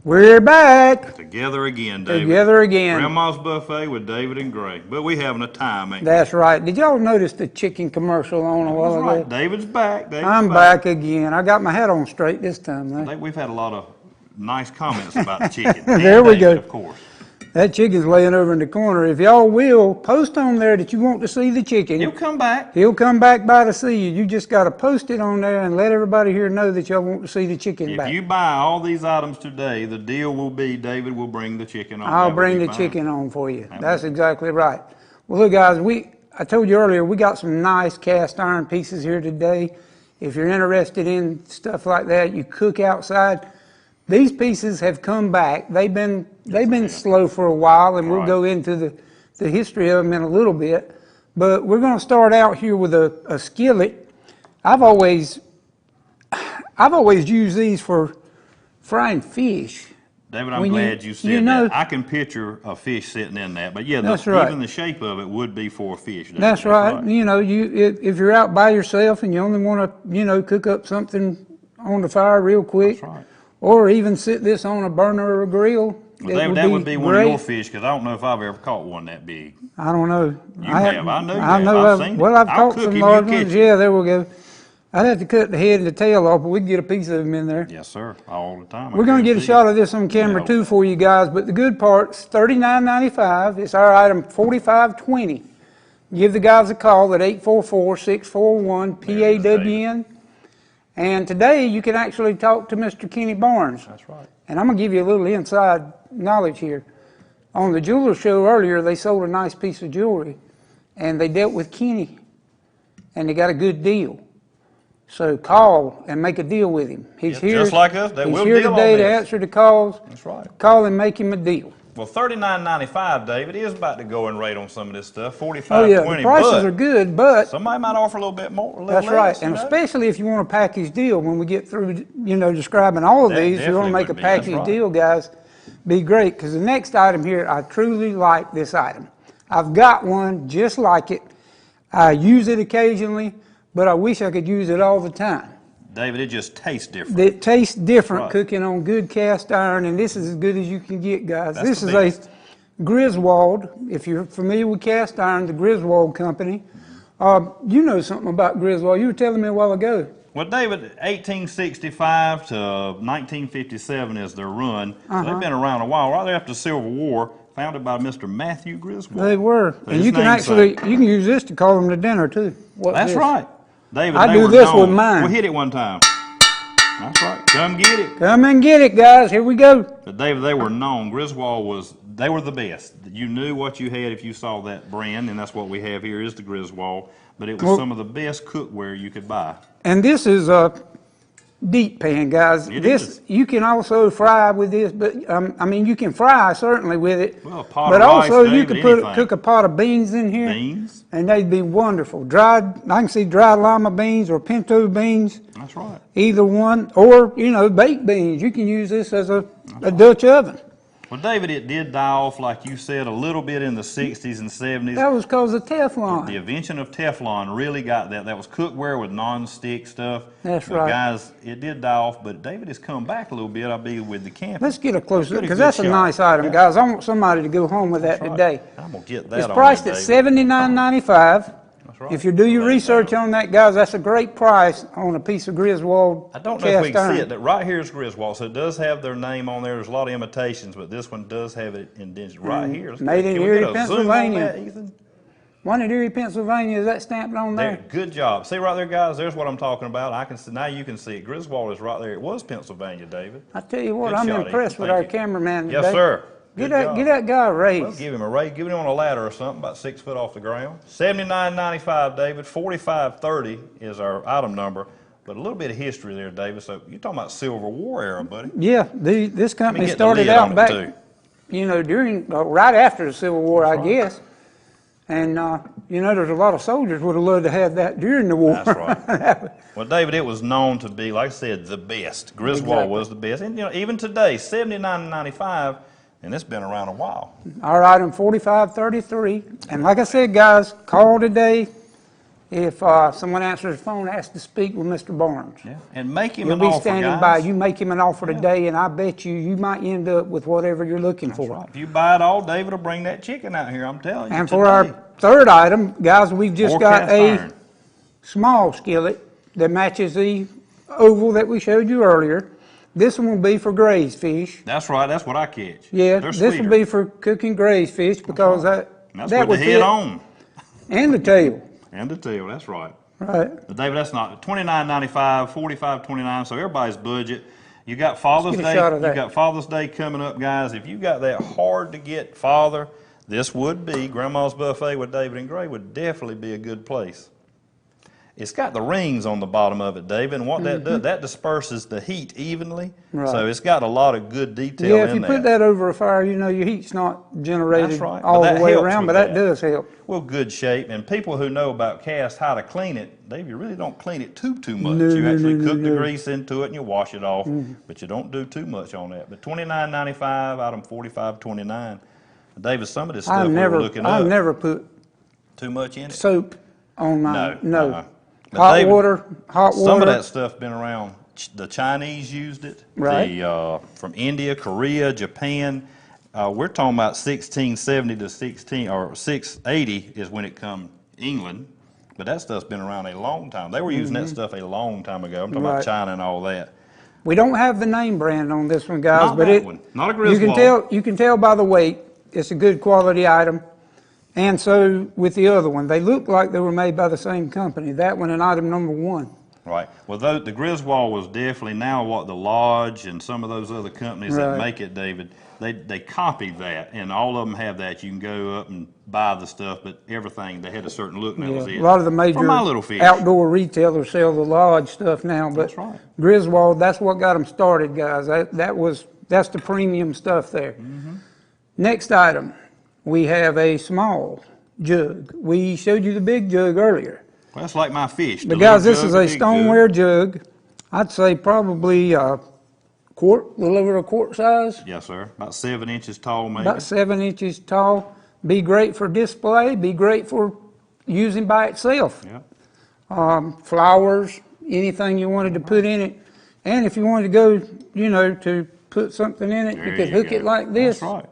We're back. Together again, David. Together again. Grandma's Buffet with David and Gray. But we having a time, ain't we? That's right. Did y'all notice the chicken commercial on a while ago? Right. David's back. I'm back again. I got my hat on straight this time, though. We've had a lot of nice comments about the chicken. There we go. Of course. That chicken's laying over in the corner. If y'all will, post on there that you want to see the chicken. He'll come back. He'll come back by to see you. You just got to post it on there and let everybody here know that y'all want to see the chicken back. If you buy all these items today, the deal will be David will bring the chicken on. I'll bring the chicken on for you. That's exactly right. Well, look, guys, I told you earlier, we got some nice cast iron pieces here today. If you're interested in stuff like that, you cook outside. These pieces have come back. They've been slow for a while, and we'll go into the history of them in a little bit. But we're going to start out here with a skillet. I've always used these for frying fish. David, I'm glad you said that. I can picture a fish sitting in that, but yeah, even the shape of it would be for a fish. David. That's right. You know, if you're out by yourself and you only want to, cook up something on the fire real quick. That's right. Or even sit this on a burner or a grill. Well, David, that would be one of your fish, because I don't know if I've ever caught one that big. I don't know. You have. I know you have. I've seen it. Well, I've caught some large ones. Yeah, there we go. I'd have to cut the head and the tail off, but we can get a piece of them in there. Yes, sir. All the time. We're going to get a shot of this on camera, too, for you guys. But the good part's $39.95. It's our item 4520. Give the guys a call at 844-641-PAWN. And today you can actually talk to Mr. Kenny Barnes. That's right. And I'm going to give you a little inside knowledge here. On the jeweler show earlier, they sold a nice piece of jewelry, and they dealt with Kenny, and they got a good deal. So call and make a deal with him. He's here. Just like us. He's here today to answer the calls. That's right. Call and make him a deal. Well, $39.95, David, is about to go and rate on some of this stuff. $45.20. Oh yeah, the prices are good, but somebody might offer a little bit more. That's right, and especially if you want a package deal. When we get through, describing all of these, you want to make a package deal, guys. Be great, because the next item here, I truly like this item. I've got one just like it. I use it occasionally, but I wish I could use it all the time. David, it just tastes different. It tastes different cooking on good cast iron, and this is as good as you can get, guys. This is a Griswald. If you're familiar with cast iron, the Griswald company. You know something about Griswald. You were telling me a while ago. Well, David, 1865 to 1957 is their run. So they've been around a while. Right after the Civil War, founded by Mr. Matthew Griswold. They were. And you can use this to call them to dinner, too. That's right. David, I do this with mine. We'll hit it one time. That's right. Come get it. Come and get it, guys. Here we go. But David, they were known. Griswold they were the best. You knew what you had if you saw that brand, and that's what we have here is the Griswold. But it was some of the best cookware you could buy. And this is a deep pan, guys. You can also fry with this, but you can fry certainly with it. Well, a pot but of also rice, you could cook a pot of beans in here. Beans, and they'd be wonderful. I can see dried lima beans or pinto beans. That's right. Either one, or baked beans. You can use this as a Dutch oven. Well, David, it did die off, like you said, a little bit in the 60s and 70s. That was because of Teflon. The invention of Teflon really got that. That was cookware with non-stick stuff. That's right. Guys, it did die off, but David has come back a little bit, I'll be with the camping. Let's get a close look, because that's a nice item, guys. I want somebody to go home with that today. I'm going to get that. It's priced at $79.95. Right. If you do your research on that, guys, that's a great price on a piece of Griswold. I don't know if we can see it. That right here is Griswold, so it does have their name on there. There's a lot of imitations, but this one does have it indented right here. Made in Erie, Pennsylvania. One in Erie, Pennsylvania. Is that stamped on there? Good job. See right there, guys. There's what I'm talking about. I can see now. You can see it. Griswold is right there. It was Pennsylvania, David. I tell you what, I'm impressed with our cameraman today. Yes, sir. Get that guy a raise. Well, give him a raise. Give him on a ladder or something, about 6 foot off the ground. $79.95, David. $45.30 is our item number. But a little bit of history there, David. So you're talking about Civil War era, buddy. Yeah, this company started out back, during right after the Civil War, I guess. And there's a lot of soldiers would have loved to have that during the war. That's right. Well, David, it was known to be, like I said, the best. Griswold was the best, and even today, $79.95. And it's been around a while. Our item 4533. And like I said, guys, call today. if someone answers the phone, ask to speak with Mr. Barnes. Yeah. And make him He'll an be offer, standing guys. by. You make him an offer today, and I bet you might end up with whatever you're looking That's for. right. If you buy it all, David will bring that chicken out here, I'm telling you. And today. for our third item, guys, we've just More got cast a iron. small skillet that matches the oval that we showed you earlier. This one will be for grazed fish. That's right. That's what I catch. Yeah, They're this sweeter. will be for cooking grazed fish because And that's that with would the fit. head on. And the tail. And the tail, that's right. Right. But David, that's not $29.95, $45.29. So everybody's budget. You got Father's Let's get a Day. shot of You that. got Father's Day coming up, guys. If you got that hard to get father, this would be Grandma's Buffet with David and Gray would definitely be a good place. It's got the rings on the bottom of it, David, and what that does, that disperses the heat evenly. Right. So it's got a lot of good detail Yeah, in if you there. put that over a fire, you know your heat's not generated That's right. all But the that way helps around, with but that that. does help. Well, good shape, and people who know about cast how to clean it, Dave, you really don't clean it too much. No, You no, actually no, cook the no. grease into it and you wash it off, but you don't do too much on that. But $29.95, item $45.29. David, some of this stuff we were looking I've up, never put too much in it. soap on mine. No, No. But Hot David, water. Some of that stuff been around. The Chinese used it. Right. From India, Korea, Japan. We're talking about 1670 to 680 is when it come England. But that stuff's been around a long time. They were using that stuff a long time ago. I'm talking about Right. China and all that. We don't have the name brand on this one, guys, Not but that one. Not a Griswal. you can tell by the weight. It's a good quality item. And so with the other one, they look like they were made by the same company. That one and item number 1. Right. Well, the Griswal was definitely now what the Lodge and some of those other companies that Right. make it, David, they copied that, and all of them have that. You can go up and buy the stuff, but everything, they had a certain look, and that was it. A lot of the For major my little fish. outdoor retailers sell the Lodge stuff now, but That's right. Griswold, that's what got them started, guys. That's the premium stuff there. Mm-hmm. Next item, we have a small jug. We showed you the big jug earlier. Well, that's like my fish. But the guys, little this jug, is the a big stoneware jug. jug. I'd say probably a little over a quart size, Yes, sir. About 7 inches tall, maybe. about 7 inches tall. Be great for display, be great for using by itself. Yeah. Flowers, anything you wanted to put in it. And if you wanted to go, to put something in it, you There could hook go. it like this. That's right.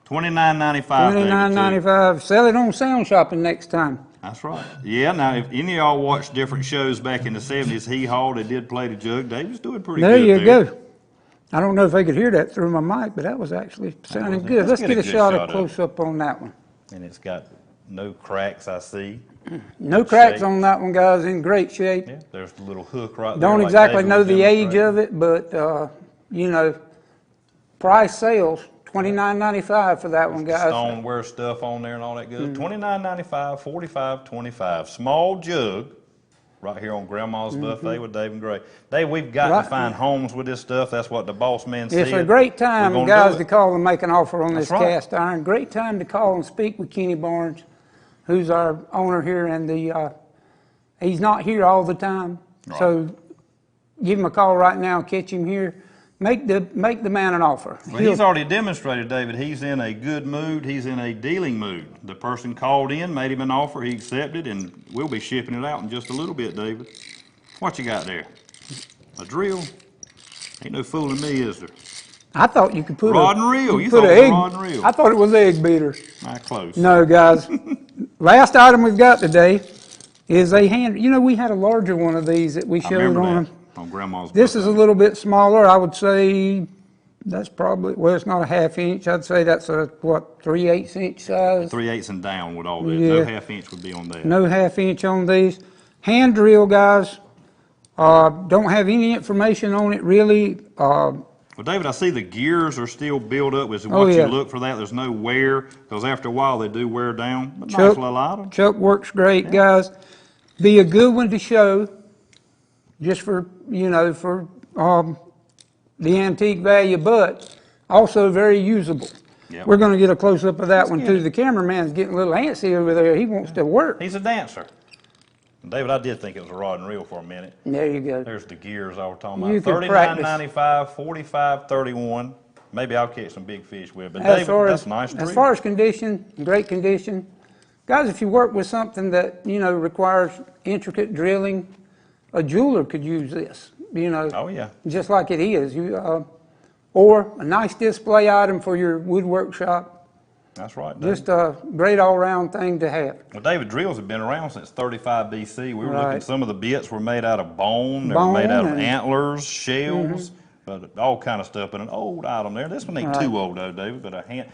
$29.95. $29.95. Sell it on Sound Shopping next time. That's right. Yeah, now, if any of y'all watched different shows back in the 70s, Hee Haw, they did play the jug. Dave was doing pretty There good you there. go. I don't know if they could hear that through my mic, but that was actually sounding good. Let's get a good shot shot of of close up on that one. And it's got no cracks, I see. No Good cracks shape. on that one, guys. In great shape. Yeah, there's the little hook right there. Don't like exactly David know was the age demonstrating. of it, but price sales $29.95 for that one, guys. Stoneware stuff on there and all that good. $29.95, $45.25. Small jug right here on Grandma's Buffet with Dave and Gray. Dave, we've got Right. to find homes with this stuff. That's what the boss man said. It's a great time, We're gonna guys, do to it. call and make an offer on That's this right. cast iron. Great time to call and speak with Kenny Barnes, who's our owner here, and he's not here all the time. Right. So give him a call right now, catch him here. Make the man an offer. Well, he's already demonstrated, David, he's in a good mood. He's in a dealing mood. The person called in, made him an offer, he accepted, and we'll be shipping it out in just a little bit, David. What you got there? A drill? Ain't no fooling me, is there? I thought you could put Rod and reel. You put thought a it was egg. rod and reel. I thought it was egg beater. Not close. No, guys. Last item we've got today is a hand. We had a larger one of these that we I showed remember on. that on Grandma's This is a Buffet. little bit smaller. I would say that's probably, well, it's not a half inch. I'd say that's a, 3/8 inch size. 3/8 and down would all be. Yeah. No half inch would be on that. No half inch on these. Hand drill, guys. Don't have any information on it really. Well, David, I see the gears are still built up. Is Oh, what yeah. you look for that? There's no wear, because after a while they do wear down. But nice Chuck, little item. Chuck works great, guys. Be a good one to show, just for the antique value, but also very usable. Yep. We're going to get a close up of that one get too. it. The cameraman's getting a little antsy over there. He wants to work. He's a dancer. David, I did think it was a rod and reel for a minute. There you go. There's the gears I was talking You about. could practice. $39.95, $45.31. Maybe I'll catch some big fish with it. But As David, far that's as, a nice as drill. far as condition, great condition. Guys, if you work with something that, you know, requires intricate drilling, a jeweler could use this, you know. Oh, yeah. Just like it is. Or a nice display item for your woodwork shop. That's right, David. Just a great all-round thing to have. Well, David, drills have been around since 35 BC. We were looking, Right. some of the bits were made out of bone, they were made out of Bone and- antlers, shells, but all kind of stuff. But an old item there. This one ain't Right. too old though, David. But if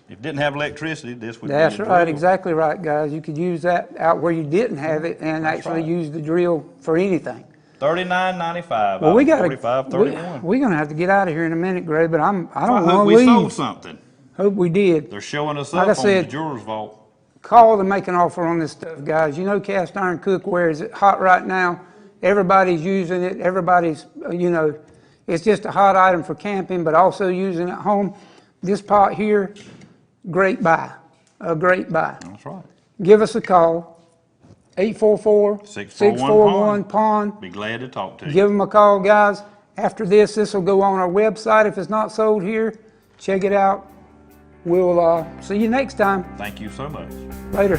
it didn't have electricity, this would That's be a right, drill. exactly right, guys. You could use that out where you didn't have it and That's actually right. use the drill for anything. $39.95. Well, we got 45.31. we're gonna have to get out of here in a minute, Greg. But I don't I want to hope we sold leave. something. Hope we did. They're showing us Like up I on the said- jeweler's vault. Call and make an offer on this stuff, guys. You know, cast iron cookware is hot right now. Everybody's using it. Everybody's, you know, it's just a hot item for camping, but also using at home. This pot here, great buy, a great buy. That's right. Give us a call, 844-641-POND. Be glad to talk to you. Give them a call, guys. After this will go on our website. If it's not sold here, check it out. We'll see you next time. Thank you so much. Later.